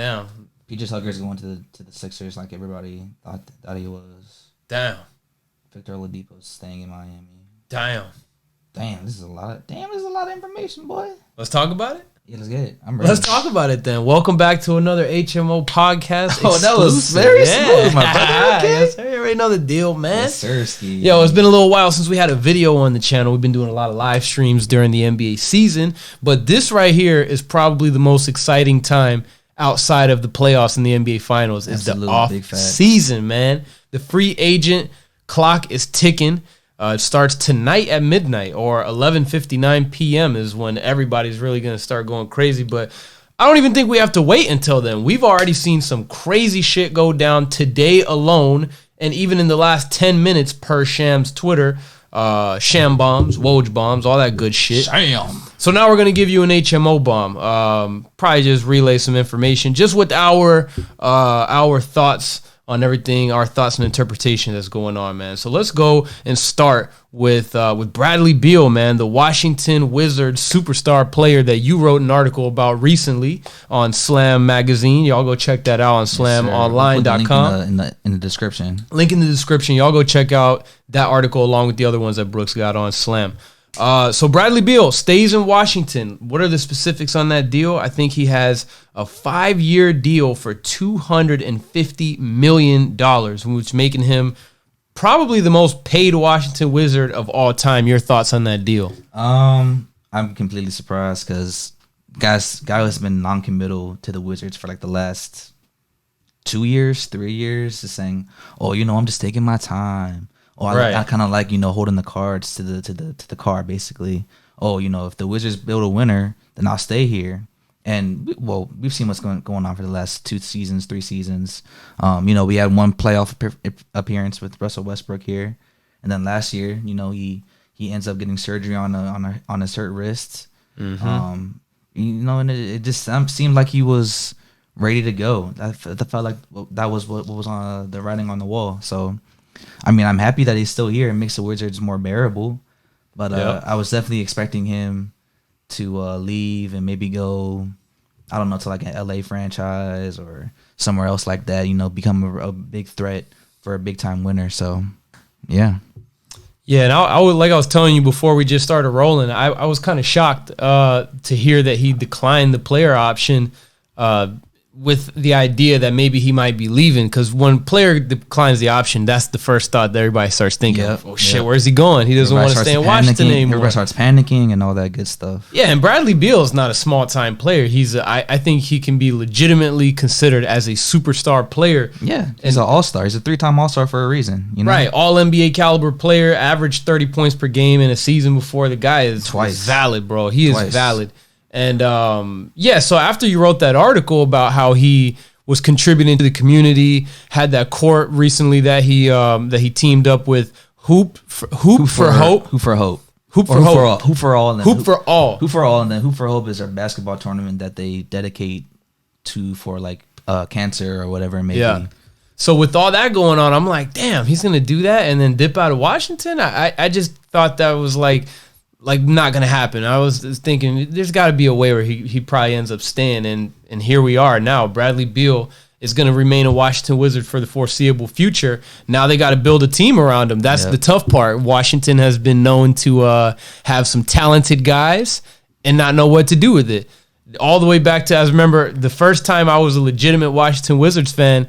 Damn. PJ Tucker's going to the Sixers like everybody thought he was. Damn. Victor Oladipo's staying in Miami. Damn. This is a lot. There's a lot of information, boy. Let's talk about it. Yeah, let's get it. I'm ready. Let's talk about it then. Welcome back to another HMO podcast. Oh, that was very smooth, my brother. Okay. Yes, sir. You already know the deal, man. Yes, sir, Ski. Yo, it's been a little while since we had a video on the channel. We've been doing a lot of live streams during the NBA season, but this right here is probably the most exciting time outside of the playoffs and the NBA Finals. Is the off season, man. The free agent clock is ticking. It starts tonight at midnight, or 11:59 p.m. is when everybody's really going to start going crazy. But I don't even think we have to wait until then. We've already seen some crazy shit go down today alone, and even in the last 10 minutes per Sham's Twitter, Sham bombs, Woj bombs, all that good shit. Sham. So now we're going to give you an HMO bomb. Probably just relay some information, just with our thoughts on everything, our thoughts and interpretation that's going on, man. So let's go and start with Bradley Beal, man, the Washington Wizards superstar player that you wrote an article about recently on Slam Magazine. Y'all go check that out on slamonline.com. Link in the description. Link in the description. Y'all go check out that article along with the other ones that Brooks got on Slam. So Bradley Beal stays in Washington. What are the specifics on that deal? I think he has a 5-year deal for $250 million, which making him probably the most paid Washington Wizard of all time. Your thoughts on that deal? I'm completely surprised because guy has been non-committal to the Wizards for like the last 2 years, 3 years, just saying, "Oh, I'm just taking my time." Oh, I kind of like, holding the cards to the car, basically. Oh, if the Wizards build a winner, then I'll stay here. And, we've seen what's going on for the last 2 seasons, 3 seasons. We had one playoff appearance with Russell Westbrook here. And then last year, he ends up getting surgery on his hurt wrist. Mm-hmm. And it just seemed like he was ready to go. I felt like that was what was on the writing on the wall. So, I'm happy that he's still here. It makes the Wizards more bearable. But I was definitely expecting him to leave and maybe go, I don't know, to like an LA franchise or somewhere else like that, become a big threat for a big-time winner. So, yeah. Yeah, and I would, like I was telling you before we just started rolling, I was kind of shocked to hear that he declined the player option with the idea that maybe he might be leaving, because when a player declines the option, that's the first thought that everybody starts thinking, where's he going? He doesn't want to stay in Washington anymore. Everybody starts panicking and all that good stuff. Yeah, and Bradley Beal is not a small-time player. I think he can be legitimately considered as a superstar player. Yeah, he's an all-star. He's a 3-time all-star for a reson. Right, all-NBA caliber player, averaged 30 points per game in a season before. The guy is valid, bro. He is valid. And so after you wrote that article about how he was contributing to the community, had that court recently that he teamed up with Hoop for Hope, and then Hoop for Hope is our basketball tournament that they dedicate to for like cancer or whatever it may be. So with all that going on, I'm like, damn, he's gonna do that and then dip out of Washington. I just thought that was like not gonna happen. I was thinking there's got to be a way where he probably ends up staying, and here we are now. Bradley Beal is going to remain a Washington Wizard for the foreseeable future. Now they got to build a team around him. That's the tough part. Washington has been known to have some talented guys and not know what to do with it. All the way back to, I remember the first time I was a legitimate Washington Wizards fan,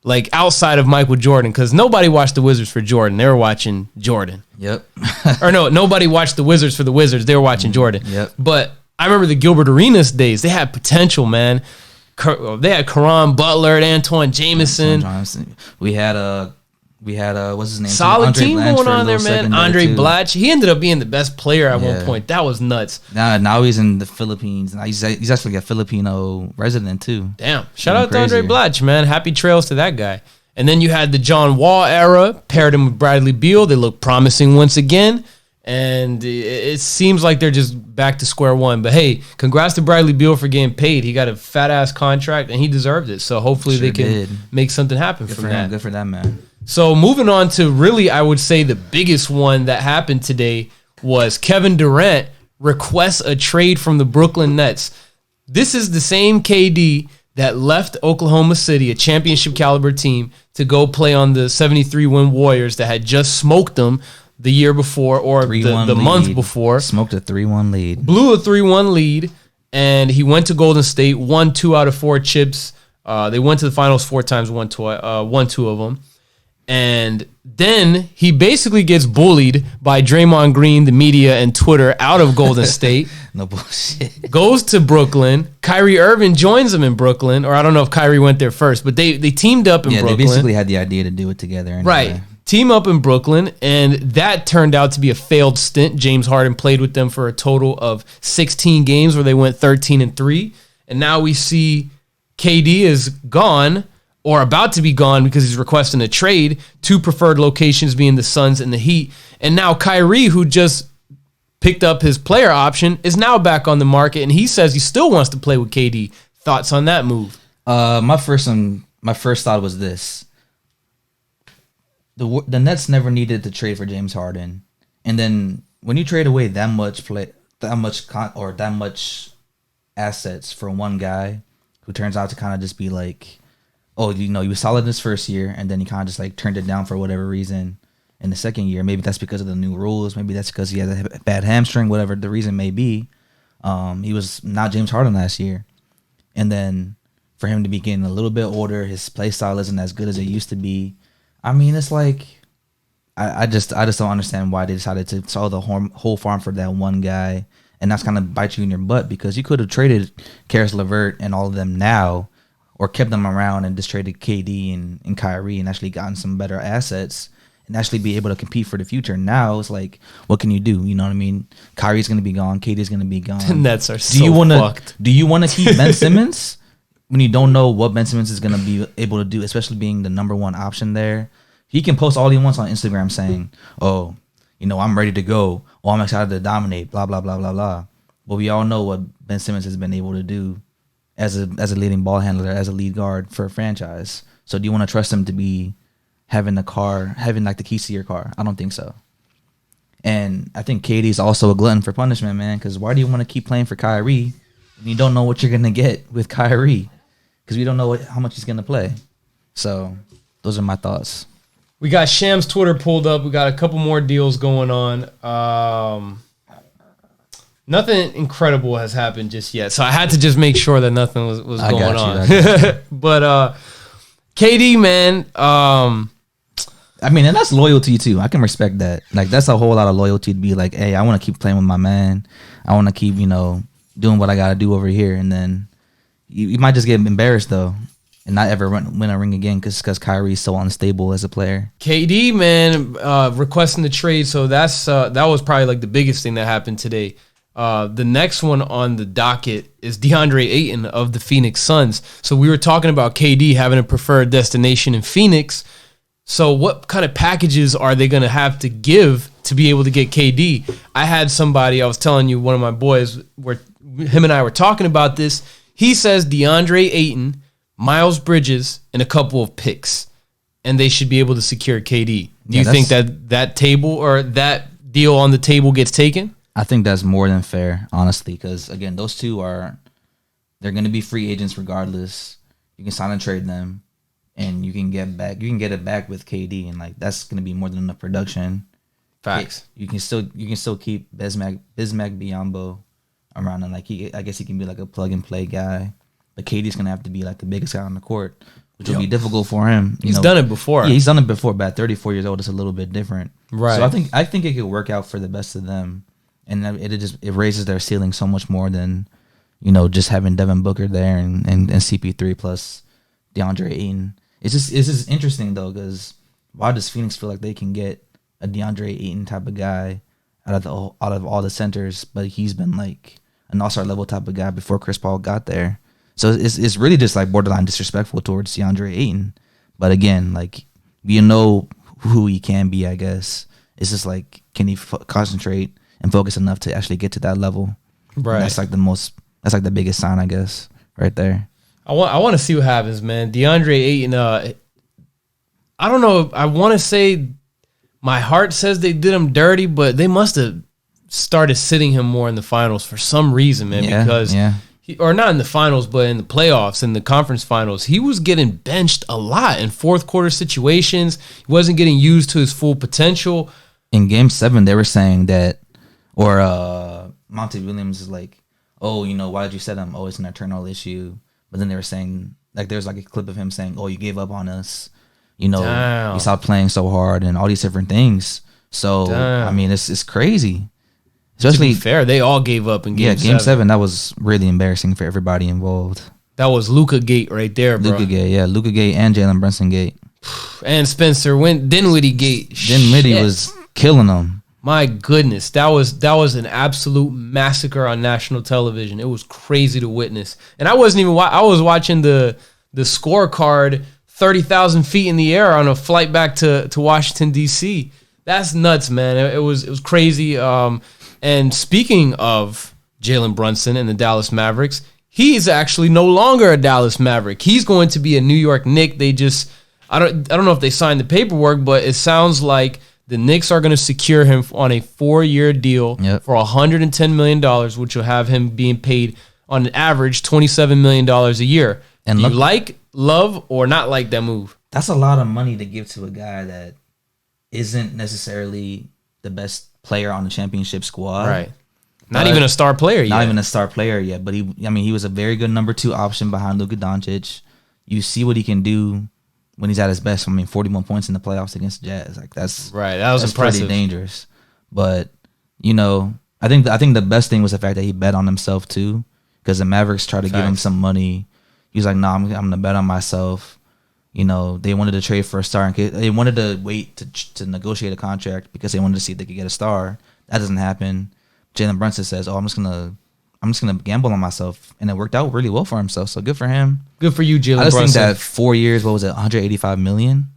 like outside of Michael Jordan, because nobody watched the Wizards for Jordan. They were watching Jordan. Yep. Or no, nobody watched the Wizards for the Wizards. They were watching Jordan. Yep. But I remember the Gilbert Arenas days. They had potential, man. They had Caron Butler, Antoine Jameson. We had what's his name? Solid team going on there, man. Andre Blatch. He ended up being the best player at one point. That was nuts. Now he's in the Philippines. Now he's actually a Filipino resident too. Damn. Shout out to Andre Blatch, man. Happy trails to that guy. And then you had the John Wall era, paired him with Bradley Beal. They look promising once again. And it seems like they're just back to square one. But hey, congrats to Bradley Beal for getting paid. He got a fat-ass contract, and he deserved it. So hopefully they can make something happen from that. Good for that, man. So moving on to really, I would say the biggest one that happened today was Kevin Durant requests a trade from the Brooklyn Nets. This is the same KD that left Oklahoma City, a championship caliber team, to go play on the 73-win Warriors that had just smoked them the year before or the month before. Smoked a 3-1 lead. Blew a 3-1 lead, and he went to Golden State, won 2 out of 4 chips. They went to the finals 4 times, won 2 of them. And then he basically gets bullied by Draymond Green, the media, and Twitter out of Golden State. No bullshit. Goes to Brooklyn. Kyrie Irving joins him in Brooklyn. Or I don't know if Kyrie went there first, but they teamed up in Brooklyn. Yeah, they basically had the idea to do it together. Anyway. Right. Team up in Brooklyn, and that turned out to be a failed stint. James Harden played with them for a total of 16 games where they went 13-3. And now we see KD is gone, or about to be gone because he's requesting a trade, 2 preferred locations being the Suns and the Heat. And now Kyrie, who just picked up his player option, is now back on the market, and he says he still wants to play with KD. Thoughts on that move? My first thought was this. The Nets never needed to trade for James Harden. And then when you trade away that much assets for one guy who turns out to kind of just be like, oh, he was solid in his first year, and then he kind of just like turned it down for whatever reason in the second year. Maybe that's because of the new rules. Maybe that's because he had a bad hamstring, whatever the reason may be. He was not James Harden last year. And then for him to be getting a little bit older, his play style isn't as good as it used to be. I mean, it's like, I just don't understand why they decided to sell the whole farm for that one guy. And that's kind of bite you in your butt because you could have traded Karis LeVert and all of them now, or kept them around and just traded KD and Kyrie and actually gotten some better assets and actually be able to compete for the future. Now it's like, what can you do? You know what I mean? Kyrie's going to be gone. KD's going to be gone. The Nets are fucked. Do you want to keep Ben Simmons when you don't know what Ben Simmons is going to be able to do, especially being the number 1 option there? He can post all he wants on Instagram saying, oh, I'm ready to go. Oh, I'm excited to dominate, blah, blah, blah, blah, blah. But we all know what Ben Simmons has been able to do as a leading ball handler, as a lead guard for a franchise. So do you want to trust him to be having like the keys to your car? I don't think so. And I think KD's also a glutton for punishment, man, because why do you want to keep playing for Kyrie when you don't know what you're going to get with Kyrie? Because we don't know how much he's going to play. So those are my thoughts. We got Sham's Twitter pulled up. We got a couple more deals going on. Nothing incredible has happened just yet, so I had to just make sure that nothing was going on. But KD, man, I mean, and that's loyalty too. I can respect that. Like, that's a whole lot of loyalty to be like, hey, I want to keep playing with my man. I want to keep, doing what I got to do over here. And then you might just get embarrassed though, and not ever win a ring again because Kyrie's so unstable as a player. KD, man, requesting the trade. So that was probably like the biggest thing that happened today. The next one on the docket is DeAndre Ayton of the Phoenix Suns. So we were talking about KD having a preferred destination in Phoenix. So what kind of packages are they going to have to give to be able to get KD? I had somebody, I was telling you, one of my boys, where him and I were talking about this. He says DeAndre Ayton, Miles Bridges, and a couple of picks, and they should be able to secure KD. Do you think that table or that deal on the table gets taken? I think that's more than fair, honestly, because, again, those two they're going to be free agents regardless. You can sign and trade them, and you can get it back with KD, and, like, that's going to be more than enough production. Facts. You can still keep Bismack Biyombo around, and, like, I guess he can be, like, a plug-and-play guy. But KD's going to have to be, like, the biggest guy on the court, which will be difficult for him. He's done it before. Yeah, he's done it before, but at 34 years old, it's a little bit different. Right. So I think it could work out for the best of them. And it raises their ceiling so much more than, just having Devin Booker there and CP3 plus DeAndre Ayton. It's just interesting though, because why does Phoenix feel like they can get a DeAndre Ayton type of guy out of all the centers, but he's been like an all-star level type of guy before Chris Paul got there. So it's really just like borderline disrespectful towards DeAndre Ayton. But again, like, who he can be, I guess. It's just like, can he concentrate and focus enough to actually get to that level? Right. And that's like the biggest sign, I guess, right there. I want to see what happens, man. DeAndre Ayton, I don't know. I want to say my heart says they did him dirty, but they must have started sitting him more in the finals for some reason, man. or not in the finals, but in the playoffs, in the conference finals, he was getting benched a lot in fourth quarter situations. He wasn't getting used to his full potential. In Game 7, they were saying that, or Monty Williams is like, oh, why did you set him? Oh, it's an internal issue. But then they were saying, like, there's like a clip of him saying, oh, you gave up on us. You stopped playing so hard and all these different things. So, I mean, it's crazy. Especially, to be fair, they all gave up in Game 7. Game 7, that was really embarrassing for everybody involved. That was Luka Gate right there, bro. Luka Gate and Jalen Brunson Gate. And Spencer Dinwiddie Gate. Dinwiddie was killing them. My goodness, that was an absolute massacre on national television. It was crazy to witness. And I wasn't even I was watching the scorecard 30,000 feet in the air on a flight back to Washington, D.C. That's nuts, man. It was crazy. And speaking of Jalen Brunson and the Dallas Mavericks, he's actually no longer a Dallas Maverick. He's going to be a New York Knick. They just I don't know if they signed the paperwork, but it sounds like the Knicks are going to secure him on a 4-year deal for $110 million, which will have him being paid on an average $27 million a year. And do you love, or not like that move? That's a lot of money to give to a guy that isn't necessarily the best player on the championship squad. Right. Not even a star player yet. Not even a star player yet. But he was a very good number 2 option behind Luka Doncic. You see what he can do when he's at his best. 41 points in the playoffs against the Jazz. Like that's right. That was impressive. Pretty dangerous. But I think the best thing was the fact that he bet on himself too, because the Mavericks tried to give him some money. He was like, "No, I'm gonna bet on myself." They wanted to trade for a star. They wanted to wait to negotiate a contract because they wanted to see if they could get a star. That doesn't happen. Jalen Brunson says, "Oh, I'm just gonna gamble on myself," and it worked out really well for himself. So good for him. Good for you, Jalen Brunson. I just think that 4 years, what was it, $185 million?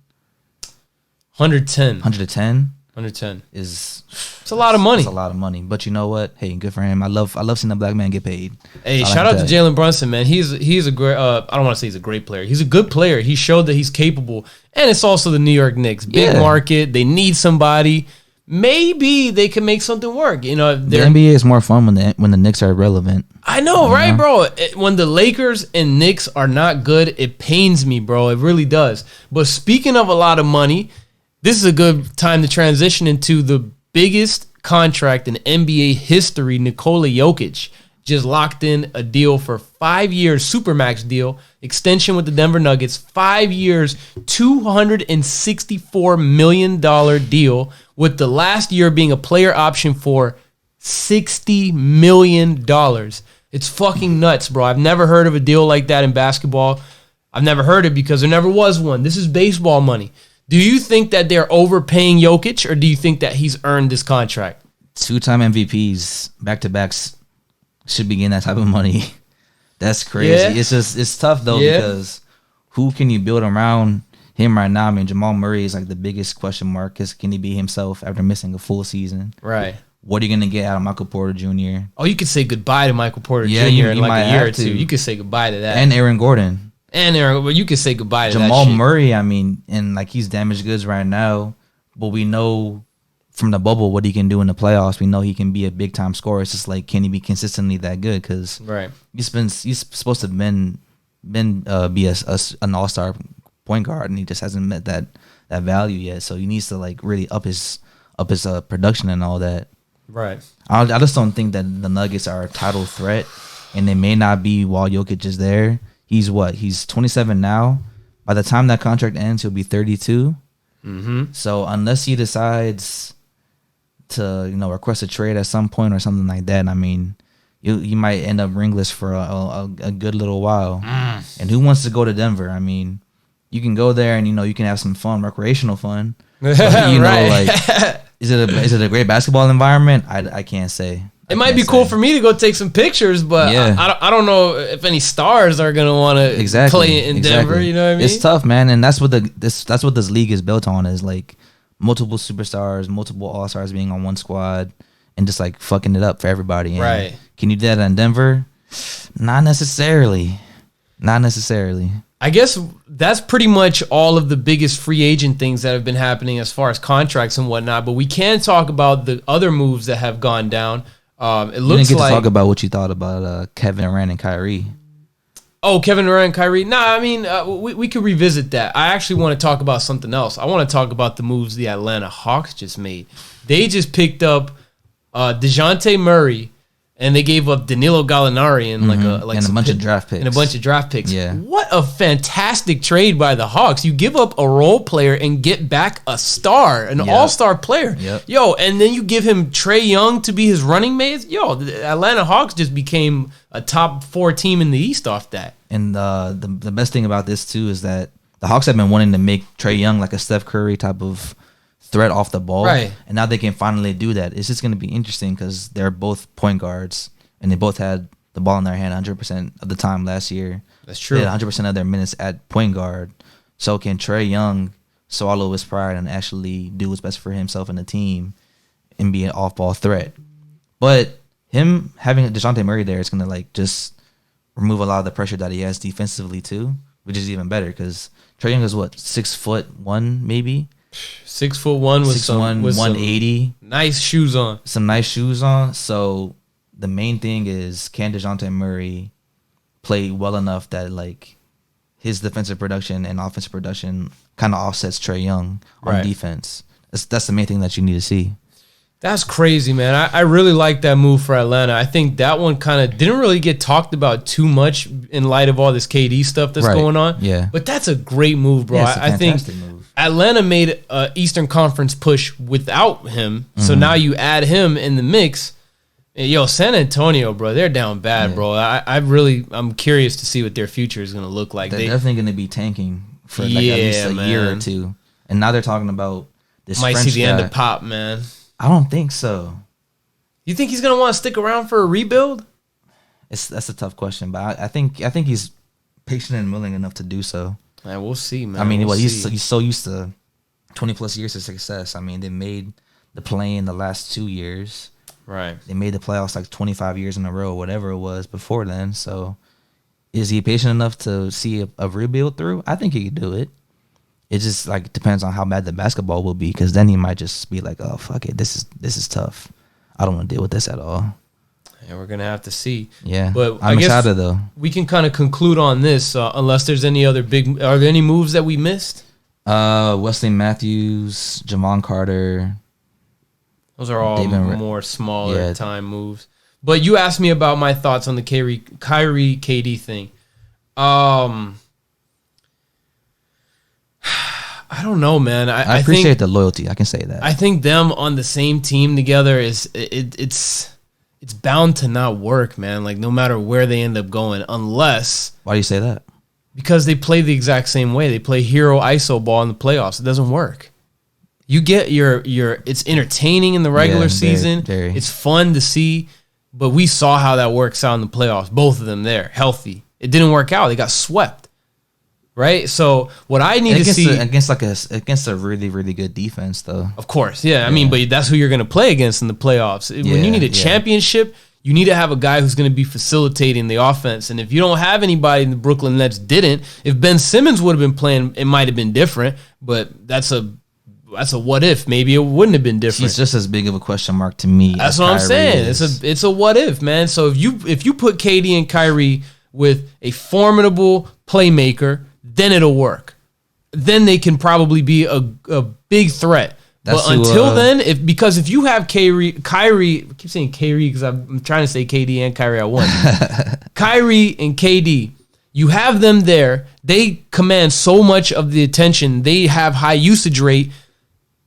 110. 110 it's a lot of money. It's a lot of money. But you know what? Hey, good for him. I love seeing a black man get paid. Hey, shout out to Jalen Brunson, man. He's a great. I don't want to say he's a great player. He's a good player. He showed that he's capable, and it's also the New York Knicks, big market. They need somebody. Maybe they can make something work. The NBA is more fun when the Knicks are relevant. I know, right, bro? When the Lakers and Knicks are not good, it pains me, bro. It really does. But speaking of a lot of money, this is a good time to transition into the biggest contract in NBA history. Nikola Jokic just locked in a deal for 5 years, Supermax deal, extension with the Denver Nuggets, 5 years, $264 million deal, with the last year being a player option for $60 million. It's fucking nuts, bro. I've never heard of a deal like that in basketball. I've never heard it because there never was one. This is baseball money. Do you think that they're overpaying Jokic, or do you think that he's earned this contract? 2-time MVPs, back-to-backs, should be getting that type of money. That's crazy. Yeah. It's tough, though, because who can you build around him right now? I mean, Jamal Murray is like the biggest question mark, because can he be himself after missing a full season? Right. What are you going to get out of Michael Porter Jr.? Oh, you could say goodbye to Michael Porter Jr. in like a year or two. You could say goodbye to that. And Aaron Gordon. But you could say goodbye to Jamal that shit. Murray, I mean, and like he's damaged goods right now, but we know from the bubble what he can do in the playoffs. We know he can be a big time scorer. It's just like, can he be consistently that good? Because he's supposed to be an all-star point guard, and he just hasn't met that value yet. So he needs to like really up his production and all that. Right. I just don't think that the Nuggets are a title threat, and they may not be while Jokic is there. He's 27 now. By the time that contract ends, he'll be 32. Mm-hmm. So unless he decides to, request a trade at some point or something like that, I mean, you might end up ringless for a good little while. And who wants to go to Denver? I mean, you can go there and you can have some fun, recreational fun. But, is it a great basketball environment? I can't say. It might be cool for me to go take some pictures, but I don't know if any stars are gonna want to play in Denver. You know what I mean? It's tough, man, and that's what this league is built on, is like multiple superstars, multiple all-stars being on one squad, and just like fucking it up for everybody. And right? Can you do that in Denver? Not necessarily. I guess that's pretty much all of the biggest free agent things that have been happening as far as contracts and whatnot. But we can talk about the other moves that have gone down. It looks you didn't get like to talk about what you thought about Kevin Durant and Kyrie. Oh, Kevin Durant and Kyrie. Nah, I mean, we could revisit that. I actually want to talk about something else. I want to talk about the moves the Atlanta Hawks just made. They just picked up DeJounte Murray, and they gave up Danilo Gallinari and a bunch of draft picks. And a bunch of draft picks. Yeah. What a fantastic trade by the Hawks. You give up a role player and get back a star, an all-star player. Yep. Yo, and then you give him Trae Young to be his running mate. Yo, the Atlanta Hawks just became a top 4 team in the East off that. And the best thing about this, too, is that the Hawks have been wanting to make Trae Young like a Steph Curry type of threat off the ball. Right. And now they can finally do that. It's just going to be interesting because they're both point guards, and they both had the ball in their hand 100% of the time last year. That's true. They had 100% of their minutes at point guard. So can Trae Young swallow his pride and actually do what's best for himself and the team and be an off-ball threat? But him having DeJounte Murray there is going to like just remove a lot of the pressure that he has defensively too, which is even better because Trae Young is what, 6'1" maybe? 6'1" with 6'1", 180. Nice shoes on. Some nice shoes on. So the main thing is, can DeJounte Murray play well enough that like his defensive production and offensive production kind of offsets Trae Young on defense? That's the main thing that you need to see. That's crazy, man. I really like that move for Atlanta. I think that one kind of didn't really get talked about too much in light of all this KD stuff that's going on. Yeah. But that's a great move, bro. Yeah, it's a I think move. Atlanta made an Eastern Conference push without him. So now you add him in the mix. Yo, San Antonio, bro, they're down bad, bro. I'm curious to see what their future is going to look like. They're definitely going to be tanking for like at least a year or two. And now they're talking about this Might French see the guy. end of Pop, man. I don't think so. You think he's going to want to stick around for a rebuild? That's a tough question, but I think he's patient and willing enough to do so. Man, we'll see, man. I mean, he's so used to 20-plus years of success. I mean, they made the play in the last 2 years. Right. They made the playoffs like 25 years in a row, whatever it was before then. So is he patient enough to see a rebuild through? I think he could do it. It just like depends on how bad the basketball will be, because then he might just be like, oh, fuck it. This is tough. I don't want to deal with this at all. And we're going to have to see. Yeah. But I'm excited, though. We can kind of conclude on this, unless there's any other are there any moves that we missed? Wesley Matthews, Javon Carter. Those are all more smaller time moves. But you asked me about my thoughts on the Kyrie KD thing. I don't know, man. I appreciate the loyalty. I can say that. I think them on the same team together it's bound to not work, man. Like no matter where they end up going, unless. Why do you say that? Because they play the exact same way. They play hero ISO ball in the playoffs. It doesn't work. You get your it's entertaining in the regular season. Very. It's fun to see, but we saw how that works out in the playoffs. Both of them there, healthy. It didn't work out. They got swept. Right? So what I need to see against a really, really good defense though. Of course. Yeah. I mean, but that's who you're going to play against in the playoffs. When you need a championship, you need to have a guy who's going to be facilitating the offense. And if you don't have anybody in the Brooklyn Nets if Ben Simmons would have been playing, it might have been different, but that's a what if. Maybe it wouldn't have been different. It's just as big of a question mark to me. That's what I'm saying. It's a what if, man. So if you put KD and Kyrie with a formidable playmaker, then it'll work. Then they can probably be a big threat. But until then, if you have Kyrie, I keep saying Kyrie because I'm trying to say KD and Kyrie at once. Kyrie and KD, you have them there. They command so much of the attention. They have high usage rate.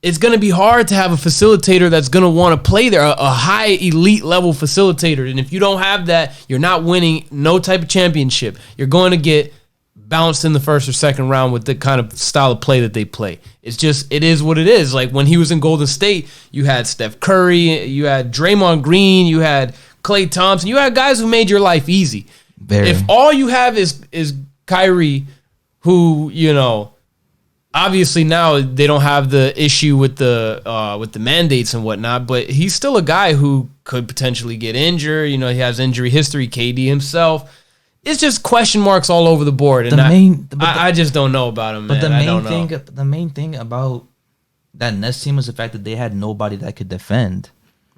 It's going to be hard to have a facilitator that's going to want to play there, a high elite level facilitator. And if you don't have that, you're not winning no type of championship. You're going to get bounced in the first or second round with the kind of style of play that they play. It is what it is. Like when he was in Golden State, you had Steph Curry, you had Draymond Green, you had Klay Thompson, you had guys who made your life easy. If all you have is Kyrie, who, obviously now they don't have the issue with the mandates and whatnot, but he's still a guy who could potentially get injured. He has injury history, KD himself. It's just question marks all over the board, and I just don't know about him, man. The main thing about that Nets team was the fact that they had nobody that could defend.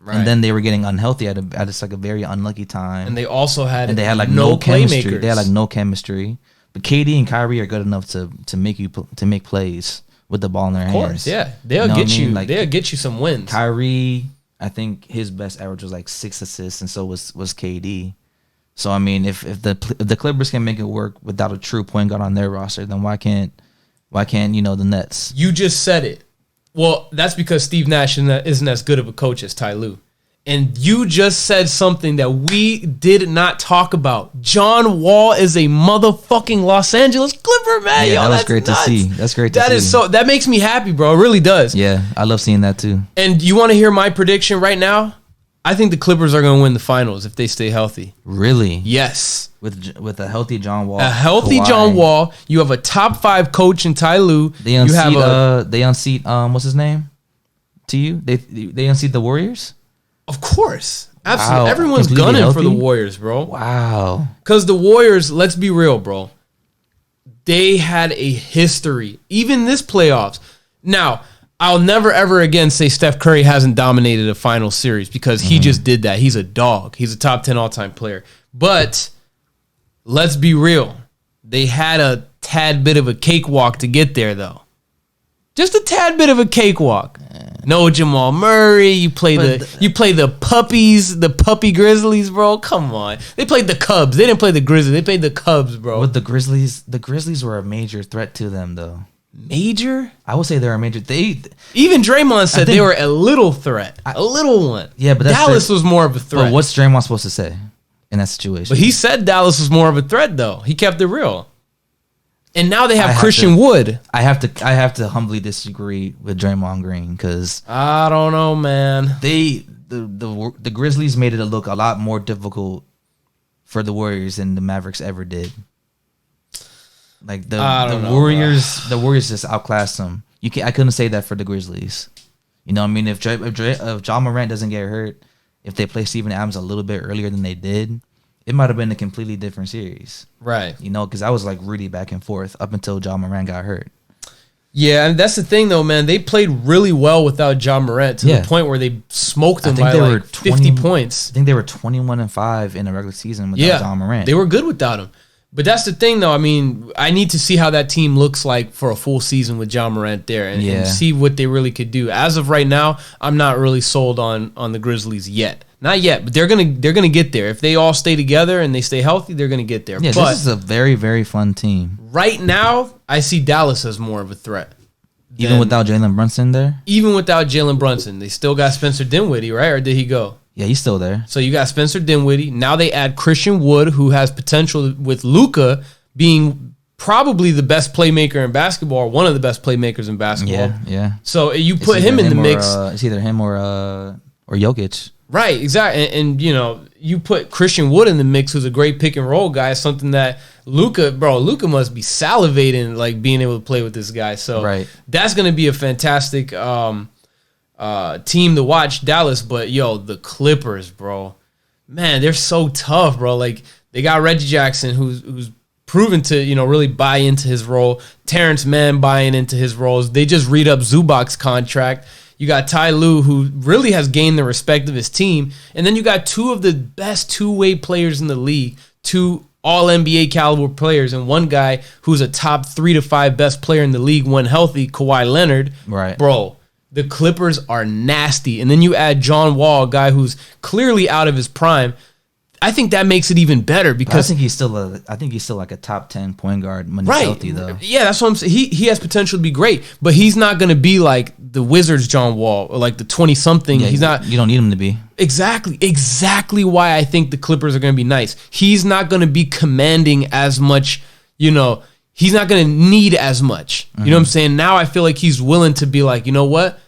Right. And then they were getting unhealthy at just like a very unlucky time. And they also had like no chemistry. They had like no chemistry. But KD and Kyrie are good enough to make plays with the ball in their hands. Of course, yeah. They'll get you. Like, they'll get you some wins. Kyrie, I think his best average was like 6 assists, and so was KD. So I mean, if the Clippers can make it work without a true point guard on their roster, then why can't the Nets? You just said it. Well, that's because Steve Nash isn't as good of a coach as Ty Lue. And you just said something that we did not talk about. John Wall is a motherfucking Los Angeles Clipper, man. Yeah, that's great nuts. To see. That's great to see. That makes me happy, bro. It really does. Yeah, I love seeing that too. And you want to hear my prediction right now? I think the Clippers are going to win the finals if they stay healthy. Really? Yes. With a healthy John Wall. A healthy Kawhi. John Wall. You have a top 5 coach in Ty Lue. They unseat what's his name? To you? They unseat the Warriors? Of course. Absolutely. Wow. Everyone's gunning healthy? For the Warriors, bro. Wow. Because the Warriors, let's be real, bro. They had a history. Even this playoffs. Now, I'll never, ever again say Steph Curry hasn't dominated a final series because he just did that. He's a dog. He's a top 10 all-time player. But let's be real. They had a tad bit of a cakewalk to get there, though. Just a tad bit of a cakewalk. No Jamal Murray. You play the puppies, the puppy Grizzlies, bro. Come on. They played the Cubs. They didn't play the Grizzlies. They played the Cubs, bro. With the Grizzlies were a major threat to them, though. Major? I would say they're a major. Even Draymond said they were a little threat, a little one. Yeah, but Dallas was more of a threat. But what's Draymond supposed to say in that situation? But he said Dallas was more of a threat, though. He kept it real. And now they have Christian Wood. I have to humbly disagree with Draymond Green because I don't know, man. The Grizzlies made it look a lot more difficult for the Warriors than the Mavericks ever did. Like the Warriors just outclassed them. I couldn't say that for the Grizzlies. You know what I mean? If Ja Morant doesn't get hurt, if they play Steven Adams a little bit earlier than they did, it might have been a completely different series. Right. You know, because I was like really back and forth up until Ja Morant got hurt. Yeah, and that's the thing though, man. They played really well without Ja Morant to the point where they smoked them by like 50 points. I think they were 21-5 in the regular season without Ja Morant. They were good without him. But that's the thing, though. I mean, I need to see how that team looks like for a full season with Ja Morant there and see what they really could do. As of right now, I'm not really sold on the Grizzlies yet. Not yet, but they're gonna get there. If they all stay together and they stay healthy, they're gonna get there. Yeah, but this is a very, very fun team. Right now, I see Dallas as more of a threat. Even without Jalen Brunson there? Even without Jalen Brunson. They still got Spencer Dinwiddie, right? Or did he go? Yeah, he's still there. So you got Spencer Dinwiddie. Now they add Christian Wood, who has potential with Luka being probably the best playmaker in basketball, or one of the best playmakers in basketball. Yeah. So you put him in the mix. It's either him or Jokic. Right, exactly. And you know, you put Christian Wood in the mix, who's a great pick and roll guy, something that Luka must be salivating, like being able to play with this guy. So that's going to be a fantastic team to watch, Dallas. But the Clippers, bro, man, they're so tough, bro. Like they got Reggie Jackson, who's proven to really buy into his role. Terrence Mann buying into his roles. They just read up Zubac's contract. You got Ty Lue, who really has gained the respect of his team. And then you got two of the best two-way players in the league, two all-NBA caliber players, and one guy who's a top 3 to 5 best player in the league when healthy, Kawhi Leonard. Right. Bro, the Clippers are nasty. And then you add John Wall, a guy who's clearly out of his prime. I think that makes it even better because I think he's still like a top 10 point guard when he's healthy though. Yeah, that's what I'm saying. He has potential to be great, but he's not going to be like the Wizards' John Wall or like the 20-something. Yeah, he's not. You don't need him to be. Exactly why I think the Clippers are going to be nice. He's not going to be commanding as much, He's not going to need as much. You know what I'm saying? Now I feel like he's willing to be like, you know what?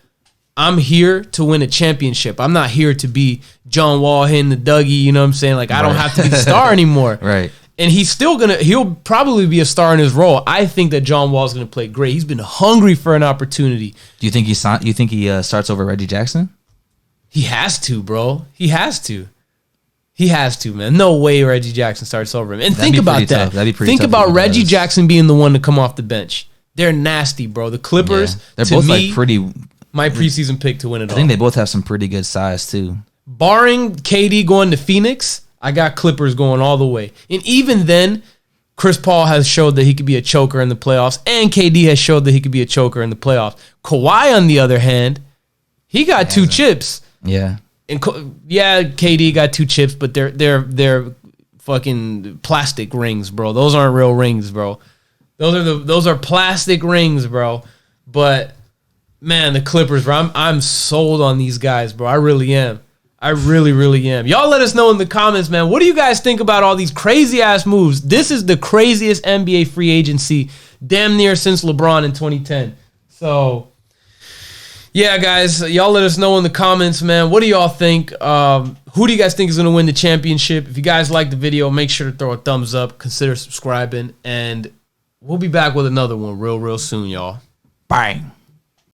I'm here to win a championship. I'm not here to be John Wall hitting the Dougie, you know what I'm saying? Like, I don't have to be the star anymore. Right. And he'll probably be a star in his role. I think that John Wall's going to play great. He's been hungry for an opportunity. Do you think he starts over Reggie Jackson? He has to, bro. He has to, man. No way Reggie Jackson starts over him. And think about that. That'd be pretty Think tough about Reggie Jackson being the one to come off the bench. They're nasty, bro. The Clippers, they're both like pretty My preseason pick to win it all. I think they both have some pretty good size too. Barring KD going to Phoenix, I got Clippers going all the way. And even then, Chris Paul has showed that he could be a choker in the playoffs, and KD has showed that he could be a choker in the playoffs. Kawhi, on the other hand, he got 2 chips. Yeah. And KD got 2 chips, but they're fucking plastic rings, bro. Those aren't real rings, bro. Those are plastic rings, bro. But man, the Clippers, bro. I'm sold on these guys, bro. I really am. I really, really am. Y'all let us know in the comments, man. What do you guys think about all these crazy-ass moves? This is the craziest NBA free agency damn near since LeBron in 2010. So, yeah, guys, y'all let us know in the comments, man. What do y'all think? Who do you guys think is going to win the championship? If you guys like the video, make sure to throw a thumbs up. Consider subscribing. And we'll be back with another one real, real soon, y'all. Bang.